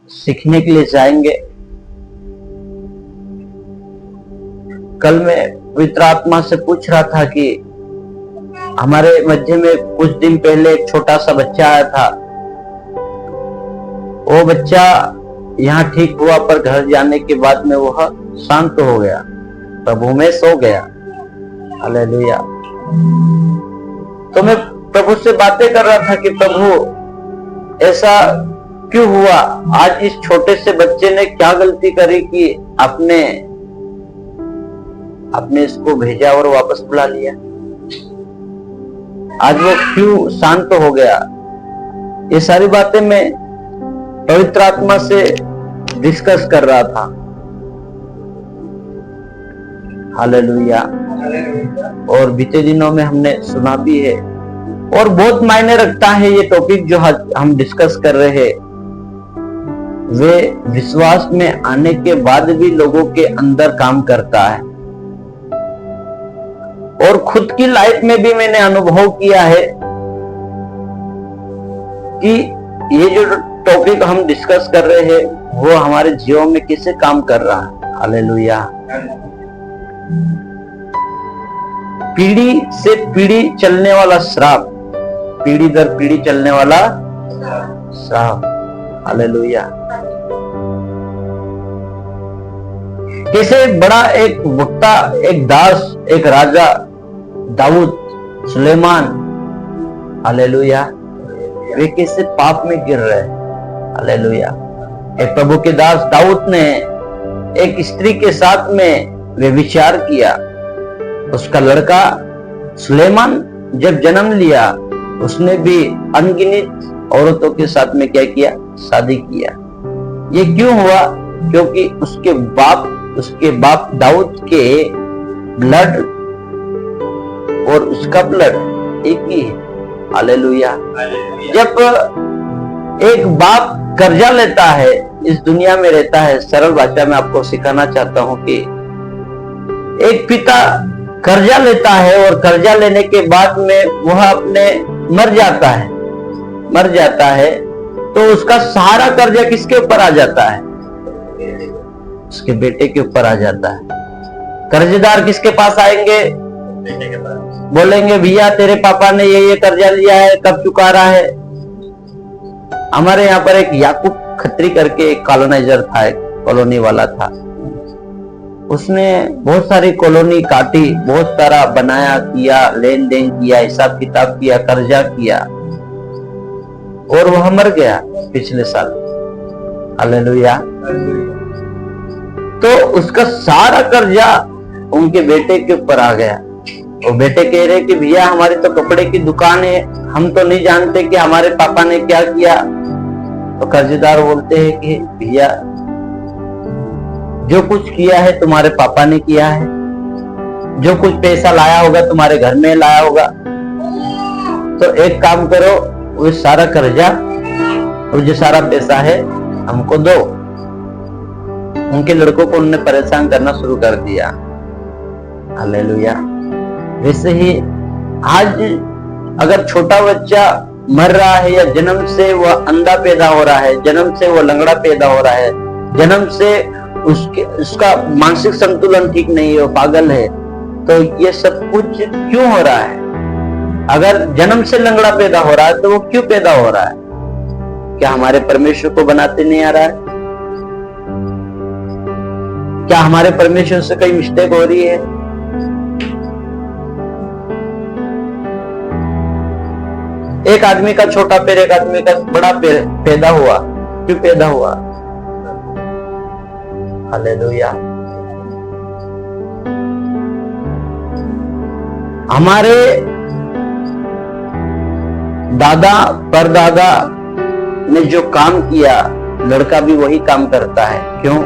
सीखने के लिए जाएंगे। कल मैं पवित्र आत्मा से पूछ रहा था कि हमारे मध्य में कुछ दिन पहले एक छोटा सा बच्चा आया था। वो बच्चा यहाँ ठीक हुआ, पर घर जाने के बाद में वह शांत हो गया, प्रभु में सो गया। हालेलुया। तो मैं प्रभु से बातें कर रहा था कि प्रभु ऐसा क्यों हुआ? आज इस छोटे से बच्चे ने क्या गलती करी कि आपने इसको भेजा और वापस बुला लिया? आज वो क्यों शांत हो गया? ये सारी बातें मैं पवित्र आत्मा से डिस्कस कर रहा था। हालेलुया। और बीते दिनों में हमने सुना भी है, और बहुत मायने रखता है ये टॉपिक जो हम डिस्कस कर रहे हैं। वे विश्वास में आने के बाद भी लोगों के अंदर काम करता है। और खुद की लाइफ में भी मैंने अनुभव किया है कि ये जो टॉपिक हम डिस्कस कर रहे हैं वो हमारे जीवन में कैसे काम कर रहा है। हालेलुया। पीढ़ी से पीढ़ी चलने वाला श्राप, पीढ़ी दर पीढ़ी चलने वाला श्राप। हालेलुया। कैसे बड़ा एक वक्ता, एक दास, एक राजा दाऊद, सुलेमान, हालेलुया, वे कैसे पाप में गिर रहे। हालेलुया। एक प्रभु के दास दाऊद ने एक स्त्री के साथ में वे विचार किया। उसका लड़का सुलेमान जब जन्म लिया, उसने भी अनगिनत औरतों के साथ में क्या किया? शादी किया। ये क्यों हुआ? क्योंकि उसके बाप दाऊद के ब्लड और उसका ब्लड एक ही है। हालेलुया। जब एक बाप कर्जा लेता है, इस दुनिया में रहता है, सरल भाषा में आपको सिखाना चाहता हूं कि एक पिता कर्जा लेता है और कर्जा लेने के बाद में वह अपने मर जाता है तो उसका सारा कर्जा किसके ऊपर आ जाता है? उसके बेटे के ऊपर आ जाता है। कर्जदार किसके पास आएंगे? बेटे के पास। बोलेंगे भैया तेरे पापा ने ये कर्जा लिया है, कब चुका रहा है? हमारे यहाँ पर एक याकूब खत्री करके एक कॉलोनाइजर था, एक कॉलोनी वाला था। उसने बहुत सारी कॉलोनी काटी, बहुत सारा बनाया, किया, लेन देन किया, हिसाब किताब किया, कर्जा किया, और वह मर गया पिछले साल। हालेलुया। तो उसका सारा कर्जा उनके बेटे के ऊपर आ गया। वो बेटे कह रहे कि भैया हमारी तो कपड़े की दुकान है, हम तो नहीं जानते कि हमारे पापा ने क्या किया। तो कर्जदार बोलते हैं कि भैया जो कुछ किया है तुम्हारे पापा ने किया है, जो कुछ पैसा लाया होगा तुम्हारे घर में लाया होगा, तो एक काम करो, वो सारा कर्जा और जो सारा पैसा है हमको दो। उनके लड़कों को उन्होंने परेशान करना शुरू कर दिया। हालेलुया। वैसे ही आज अगर छोटा बच्चा मर रहा है, या जन्म से वह अंधा पैदा हो रहा है, जन्म से वह लंगड़ा पैदा हो रहा है, जन्म से उसका मानसिक संतुलन ठीक नहीं है, वो पागल है, तो ये सब कुछ क्यों हो रहा है? अगर जन्म से लंगड़ा पैदा हो रहा है तो वो क्यों पैदा हो रहा है? क्या हमारे परमेश्वर को बनाते नहीं आ रहा है? क्या हमारे परमेश्वर से कोई मिस्टेक हो रही है? एक आदमी का छोटा पैर, एक आदमी का बड़ा पैर पैदा हुआ, क्यों पैदा हुआ? हालेलुया। हमारे दादा परदादा ने जो काम किया, लड़का भी वही काम करता है। क्यों?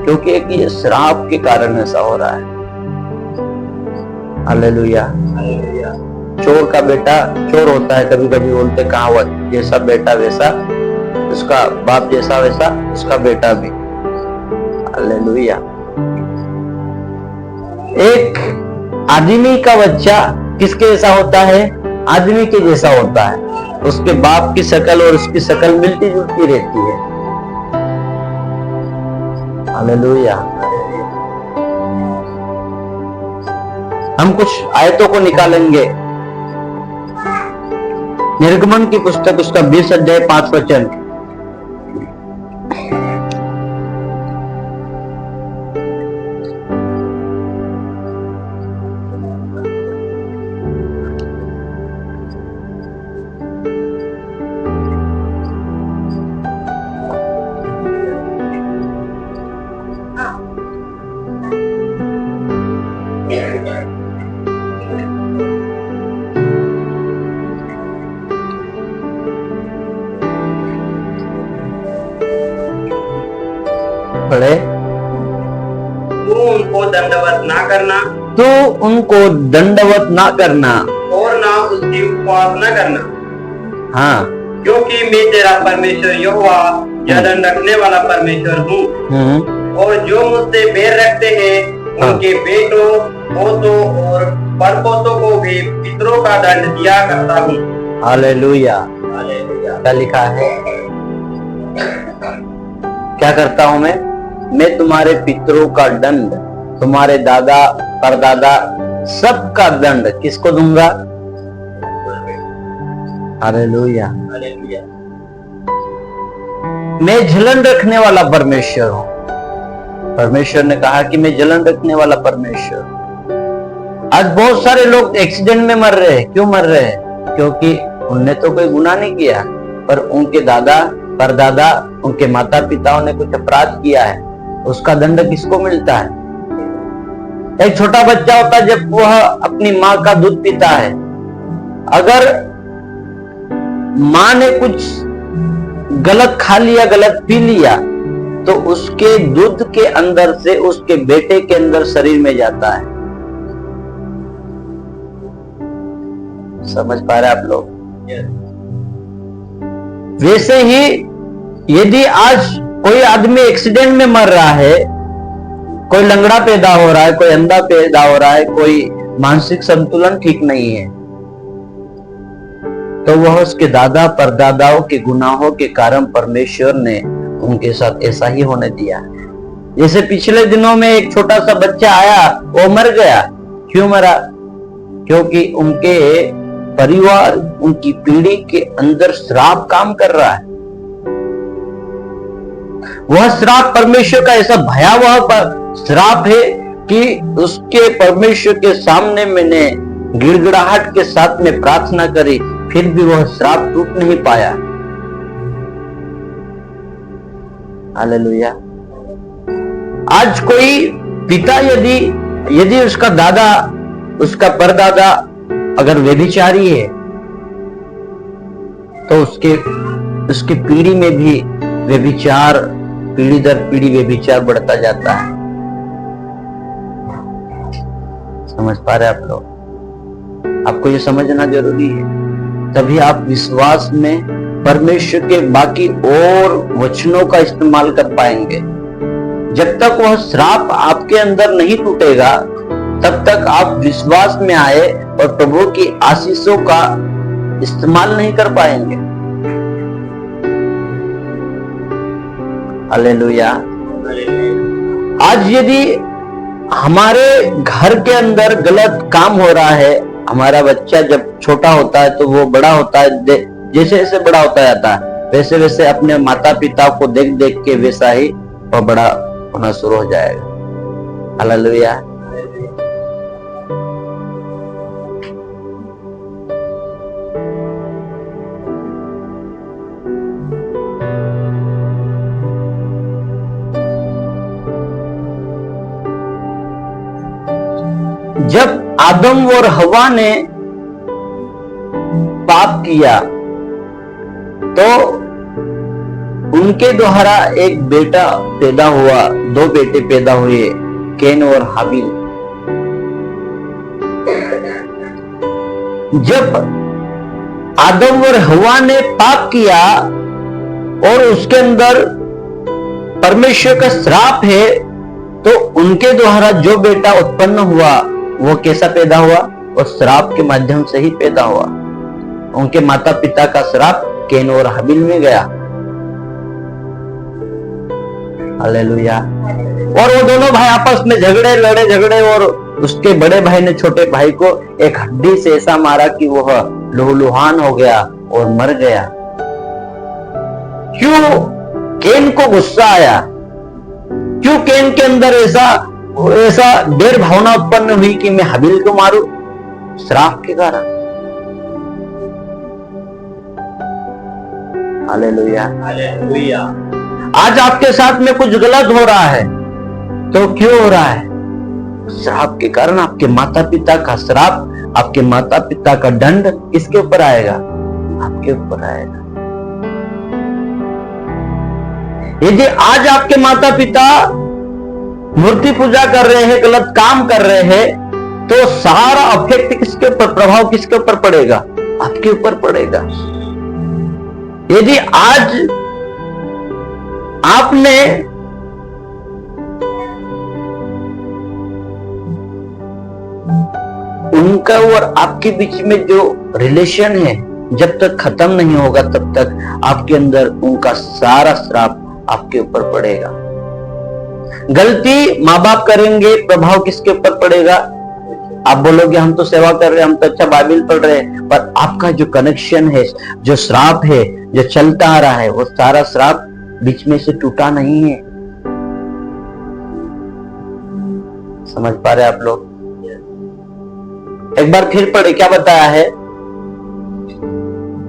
क्योंकि एक ये श्राप के कारण ऐसा हो रहा है। हालेलुया। चोर का बेटा चोर होता है, कभी कभी बोलते कहाँ हुआ, जैसा बेटा वैसा उसका बाप, जैसा वैसा उसका बेटा भी। हालेलुया। एक आदमी का बच्चा किसके जैसा होता है? आदमी के जैसा होता है। उसके बाप की शक्ल और उसकी शक्ल मिलती जुलती रहती है। हालेलुया। हम कुछ आयतों को निकालेंगे। निर्गमन की पुस्तक उसका 20 अध्याय 5 वचन। पढ़े। तू उनको दंडवत ना करना, तू उनको दंडवत ना करना और ना उसकी उपवास न करना, हाँ, क्योंकि मैं तेरा परमेश्वर यहोवा यह दंड रखने वाला परमेश्वर हूँ। और जो मुझसे बैर रखते हैं उनके बेटों, पोतों और परपोतों को भी पितरों का दंड दिया करता हूँ। हालेलुया। क्या लिखा है? क्या करता हूं मैं तुम्हारे पितरों का दंड, तुम्हारे दादा परदादा सबका दंड किसको दूंगा? हालेलुया। मैं जलन रखने वाला परमेश्वर हूं। परमेश्वर ने कहा कि मैं जलन रखने वाला परमेश्वर हूं। आज बहुत सारे लोग एक्सीडेंट में मर रहे हैं। क्यों मर रहे हैं? क्योंकि उनने तो कोई गुनाह नहीं किया, पर उनके दादा परदादा, उनके माता पिताओं ने कुछ अपराध किया है। उसका दंड किसको मिलता है? एक छोटा बच्चा होता है, जब वह अपनी माँ का दूध पीता है, अगर माँ ने कुछ गलत खा लिया, गलत पी लिया, तो उसके दूध के अंदर से उसके बेटे के अंदर शरीर में जाता है। समझ पा रहे आप लोग? वैसे ही यदि आज कोई आदमी एक्सीडेंट में मर रहा है, कोई लंगड़ा पैदा हो रहा है, कोई अंधा पैदा हो रहा है, कोई मानसिक संतुलन ठीक नहीं है, तो वह उसके दादा परदादाओं के गुनाहों के कारण परमेश्वर ने उनके साथ ऐसा ही होने दिया। जैसे पिछले दिनों में एक छोटा सा बच्चा आया, वो मर गया। क्यों मरा? क्योंकि उनके परिवार, उनकी पीढ़ी के अंदर श्राप काम कर रहा है। वह श्राप परमेश्वर का ऐसा भयावह श्राप है कि उसके परमेश्वर के सामने मैंने गिड़गिड़ाहट के साथ में प्रार्थना करी, फिर भी वह श्राप टूट नहीं पाया। हालेलुया। आज कोई पिता यदि उसका दादा, उसका परदादा अगर व्यभिचारी है, तो उसके पीढ़ी में भी व्यभिचार, पीढ़ी दर पीढ़ी व्यभिचार बढ़ता जाता है। समझ पा रहे आप लोग? आपको ये समझना जरूरी है, तभी आप विश्वास में परमेश्वर के बाकी और वचनों का इस्तेमाल कर पाएंगे। जब तक वह श्राप आपके अंदर नहीं टूटेगा, तब तक आप विश्वास में आए और प्रभु की आशीषों का इस्तेमाल नहीं कर पाएंगे। हालेलुया। आज यदि हमारे घर के अंदर गलत काम हो रहा है, हमारा बच्चा जब छोटा होता है तो वो बड़ा होता है, जैसे जैसे बड़ा होता जाता है, वैसे वैसे अपने माता पिता को देख देख के वैसा ही वह बड़ा होना शुरू हो जाएगा। हालेलुया। जब आदम और हवा ने पाप किया, तो उनके द्वारा एक बेटा पैदा हुआ, दो बेटे पैदा हुए, कैन और हाबिल। जब आदम और हवा ने पाप किया और उसके अंदर परमेश्वर का श्राप है, तो उनके द्वारा जो बेटा उत्पन्न हुआ वो कैसा पैदा हुआ? और श्राप के माध्यम से ही पैदा हुआ। उनके माता पिता का श्राप कैन और हाबिल में गया। हालेलुया। और वो दोनों भाई आपस में झगड़े और उसके बड़े भाई ने छोटे भाई को एक हड्डी से ऐसा मारा कि वह लहूलुहान हो गया और मर गया। क्यों? कैन को गुस्सा आया। क्यों कैन के अंदर ऐसा देर भावना उत्पन्न हुई कि मैं हाबिल को मारूं? श्राप के कारण। Hallelujah, hallelujah. आज आपके साथ में कुछ गलत हो रहा है तो क्यों हो रहा है? श्राप के कारण। आपके माता पिता का श्राप, आपके माता पिता का दंड किसके ऊपर आएगा? आपके ऊपर आएगा। यदि आज आपके माता पिता मूर्ति पूजा कर रहे हैं, गलत काम कर रहे हैं, तो सारा अफेक्ट किसके ऊपर, प्रभाव किसके ऊपर पड़ेगा? आपके ऊपर पड़ेगा। यदि आज आपने उनका और आपके बीच में जो रिलेशन है जब तक खत्म नहीं होगा तब तक आपके अंदर उनका सारा श्राप आपके ऊपर पड़ेगा। गलती माँ बाप करेंगे, प्रभाव किसके ऊपर पड़ेगा? आप बोलोगे हम तो सेवा कर रहे हैं, हम तो अच्छा बाइबल पढ़ रहे हैं, पर आपका जो कनेक्शन है, जो श्राप है, जो चलता आ रहा है, वो सारा श्राप बीच में से टूटा नहीं है। समझ पा रहे आप लोग? एक बार फिर पढ़े, क्या बताया है?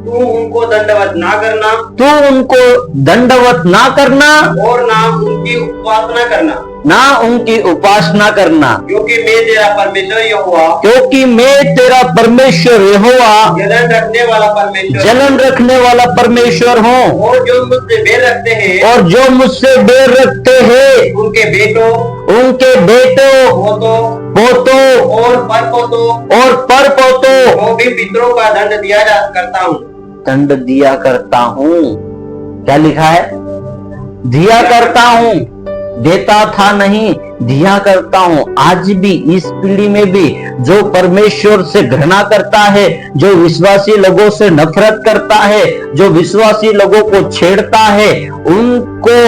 तू उनको दंडवत ना करना, तू उनको दंडवत ना करना और ना उनकी उपासना करना, ना उनकी उपासना करना, क्योंकि मैं तेरा परमेश्वर यहोवा, क्योंकि मैं तेरा परमेश्वर यहोवा, जलन रखने वाला परमेश्वर, जलन रखने वाला परमेश्वर हूँ। और जो मुझसे बैर रखते हैं, और जो मुझसे बैर रखते हैं, उनके बेटों, पोतों और परपोतों को भी पितरों का दंड दिया करता हूँ। दंड दिया करता हूँ। क्या लिखा है? दिया करता हूँ। देता था नहीं, दिया करता हूँ। आज भी इस पीढ़ी में भी जो परमेश्वर से घृणा करता है, जो विश्वासी लोगों से नफरत करता है, जो विश्वासी लोगों को छेड़ता है, उनको,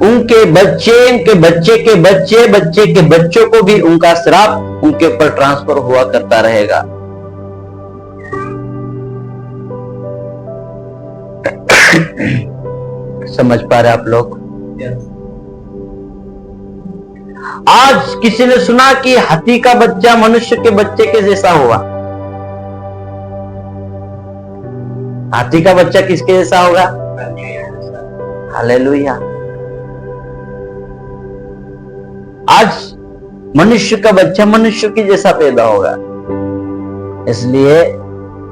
उनके बच्चे, उनके बच्चे के बच्चे, बच्चे के बच्चों को भी उनका श्राप उनके ऊपर ट्रांसफर हुआ करता रहेगा। समझ पा रहे आप लोग? आज किसी ने सुना कि हाथी का बच्चा मनुष्य के बच्चे के जैसा हुआ। हाथी का बच्चा किसके जैसा होगा? हालेलुया। आज मनुष्य का बच्चा मनुष्य की जैसा पैदा होगा। इसलिए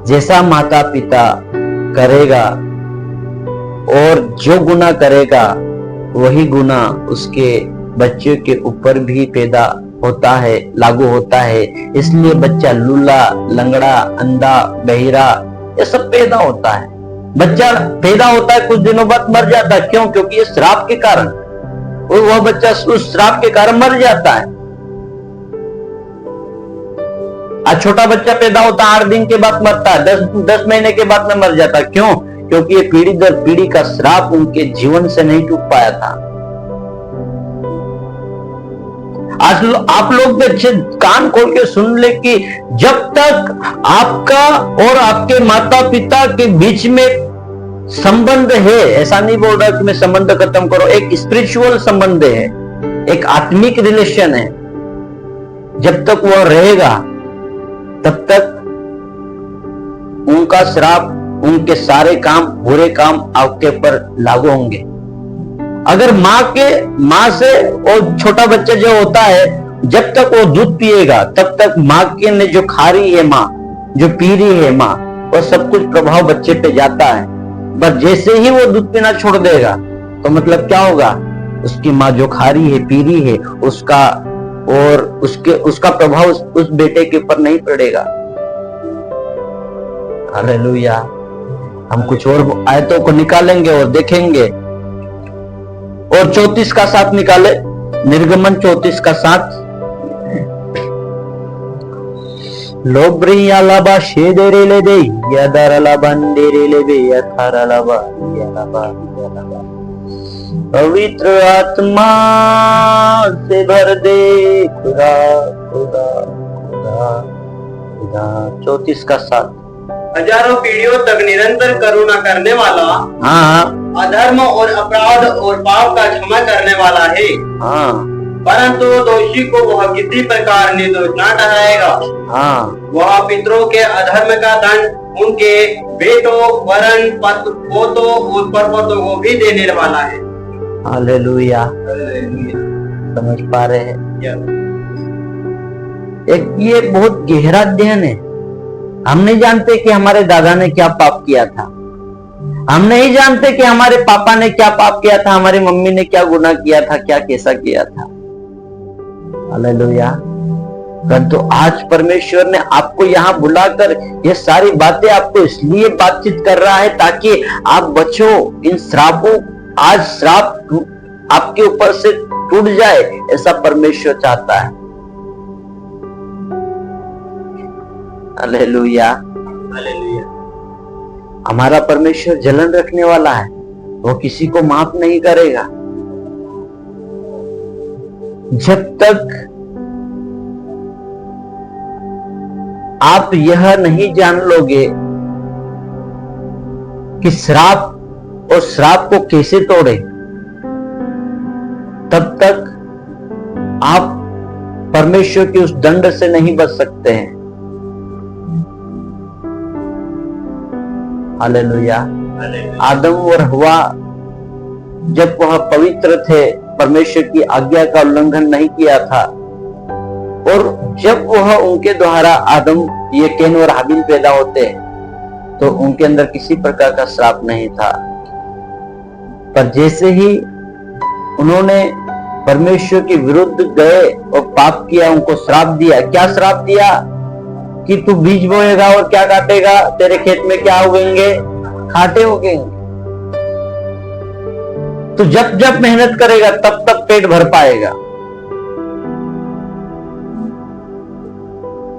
जैसा माता पिता करेगा और जो गुनाह करेगा वही गुनाह उसके बच्चे के ऊपर भी पैदा होता है, लागू होता है। इसलिए बच्चा लूला, लंगड़ा, अंधा, बहिरा, ये सब पैदा होता है। बच्चा पैदा होता है, कुछ दिनों बाद मर जाता है। क्यों? क्योंकि ये श्राप के कारण, वह बच्चा उस श्राप के कारण मर जाता है। आज छोटा बच्चा पैदा होता है, 8 दिन के बाद मरता है, 10 महीने के बाद में मर जाता है। क्यों? क्योंकि ये पीढ़ी दर पीढ़ी का श्राप उनके जीवन से नहीं टूट पाया था। आज आप लोग भी अच्छे कान खोल के सुन ले कि जब तक आपका और आपके माता पिता के बीच में संबंध है, ऐसा नहीं बोल रहा कि मैं संबंध खत्म करो, एक स्पिरिचुअल संबंध है, एक आत्मिक रिलेशन है, जब तक वह रहेगा तब तक उनका श्राप, उनके सारे काम, बुरे काम आपके ऊपर लागू होंगे। अगर माँ से और छोटा बच्चा जो होता है, जब तक वो दूध पिएगा तब तक माँ के ने जो खा रही है माँ, जो पी रही है माँ, वो सब कुछ प्रभाव बच्चे पे जाता है। बस जैसे ही वो दूध पीना छोड़ देगा तो मतलब क्या होगा? उसकी माँ जो खा रही है, पी रही है, उसका और उसका प्रभाव उस बेटे के ऊपर नहीं पड़ेगा। हालेलुया। हम कुछ और आयतों को निकालेंगे और देखेंगे। और 34 का 7 निकाले, निर्गमन 34 का 7। लोब्रिया लाबा शेदेरे ले दे यादारा लाबा अंडेरे ले बे याथारा लाबा यालाबा यालाबा पवित्र आत्मा से भर दे खुदा खुदा खुदा खुदा। 34 का 7। हजारों पीढ़ियों तक निरंतर करुणा करने वाला, हाँ अधर्म और अपराध और पाप का क्षमा करने वाला है। हाँ परंतु दोषी को वह किसी प्रकार निर्दोष न ठहराएगा। हाँ। वह पितरों के अधर्म का दंड उनके बेटों वरन पोतों और परपोतों को भी देने वाला है। हालेलुया। समझ पा रहे हैं? एक ये बहुत गहरा अध्ययन है। हम नहीं जानते कि हमारे दादा ने क्या पाप किया था, हम नहीं जानते कि हमारे पापा ने क्या पाप किया था, हमारी मम्मी ने क्या गुनाह किया था, क्या कैसा किया था। हालेलुया। परंतु आज परमेश्वर ने आपको यहाँ बुलाकर ये सारी बातें आपको इसलिए बातचीत कर रहा है ताकि आप बचो इन श्रापों। आज श्राप आपके ऊपर से टूट जाए, ऐसा परमेश्वर चाहता है। Hallelujah hallelujah. हमारा परमेश्वर जलन रखने वाला है, वो किसी को माफ नहीं करेगा। जब तक आप यह नहीं जान लोगे कि श्राप और श्राप को कैसे तोड़े, तब तक आप परमेश्वर के उस दंड से नहीं बच सकते हैं। हालेलुया। आदम और हवा जब वह पवित्र थे, परमेश्वर की आज्ञा का उल्लंघन नहीं किया था, और जब वह उनके द्वारा आदम ये कैन और हाबिल पैदा होते तो उनके अंदर किसी प्रकार का श्राप नहीं था। पर जैसे ही उन्होंने परमेश्वर के विरुद्ध गए और पाप किया, उनको श्राप दिया। क्या श्राप दिया? कि तू बीज बोएगा और क्या काटेगा, तेरे खेत में क्या उगेंगे? खाटे उगेंगे। तो जब जब मेहनत करेगा तब तक पेट भर पाएगा।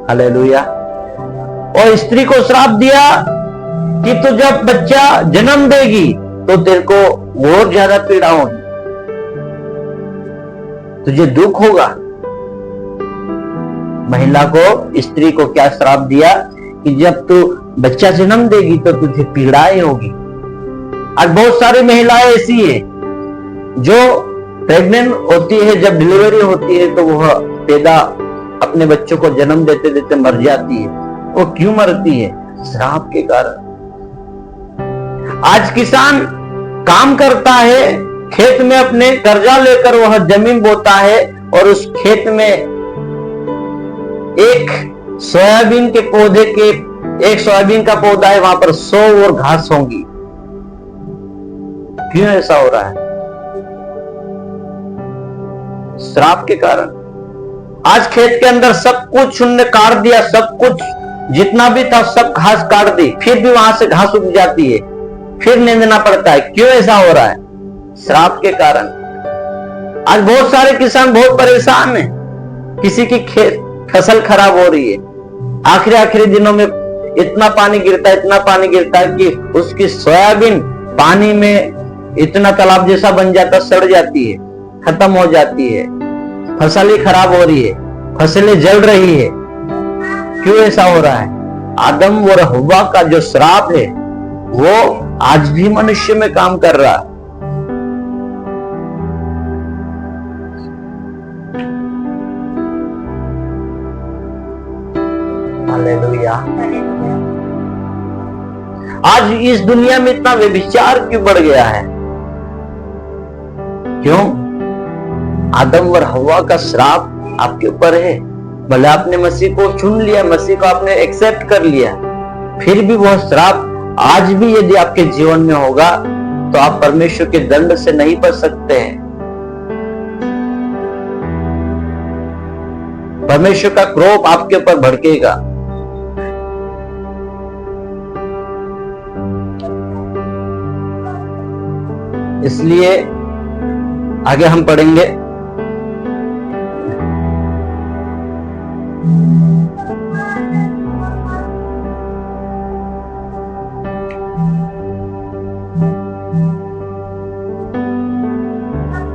हालेलुया। और स्त्री को श्राप दिया कि तू जब बच्चा जन्म देगी तो तेरे को और ज्यादा पीड़ा होगी, तुझे दुख होगा। महिला को, स्त्री को क्या श्राप दिया कि जब तू बच्चा जन्म देगी तो तुझे पीड़ाएं होगी। आज बहुत सारी महिलाएं ऐसी है जो प्रेग्नेंट होती है, जब डिलीवरी होती है तो वह पैदा अपने बच्चों को जन्म देते देते मर जाती है। वो क्यों मरती है? श्राप के कारण। आज किसान काम करता है खेत में, अपने कर्जा लेकर वह जमीन बोता है और उस खेत में एक सोयाबीन के पौधे के, एक सोयाबीन का पौधा है, वहां पर 100 और घास होंगी। क्यों ऐसा हो रहा है? श्राप के कारण। आज खेत के अंदर सब कुछ उन्होंने काट दिया, सब कुछ जितना भी था सब घास काट दी, फिर भी वहां से घास उग जाती है, फिर नींदना पड़ता है। क्यों ऐसा हो रहा है? श्राप के कारण। आज बहुत सारे किसान बहुत परेशान हैं, किसी की खेत फसल खराब हो रही है, आखिरी दिनों में इतना पानी गिरता है, इतना पानी गिरता है कि उसकी सोयाबीन पानी में इतना तालाब जैसा बन जाता, सड़ जाती है, खत्म हो जाती है, फसल ही खराब हो रही है, फसलें जल रही है। क्यों ऐसा हो रहा है? आदम और हव्वा का जो श्राप है वो आज भी मनुष्य में काम कर रहा है। हालेलुया। आज इस दुनिया में इतना व्यभिचार क्यों बढ़ गया है? क्यों? आदम और हव्वा का श्राप आपके ऊपर है। भले आपने मसीह को चुन लिया, मसीह को आपने एक्सेप्ट कर लिया, फिर भी वह श्राप आज भी यदि आपके जीवन में होगा तो आप परमेश्वर के दंड से नहीं बच सकते हैं। परमेश्वर का क्रोध आपके ऊपर भड़केगा। इसलिए आगे हम पढ़ेंगे।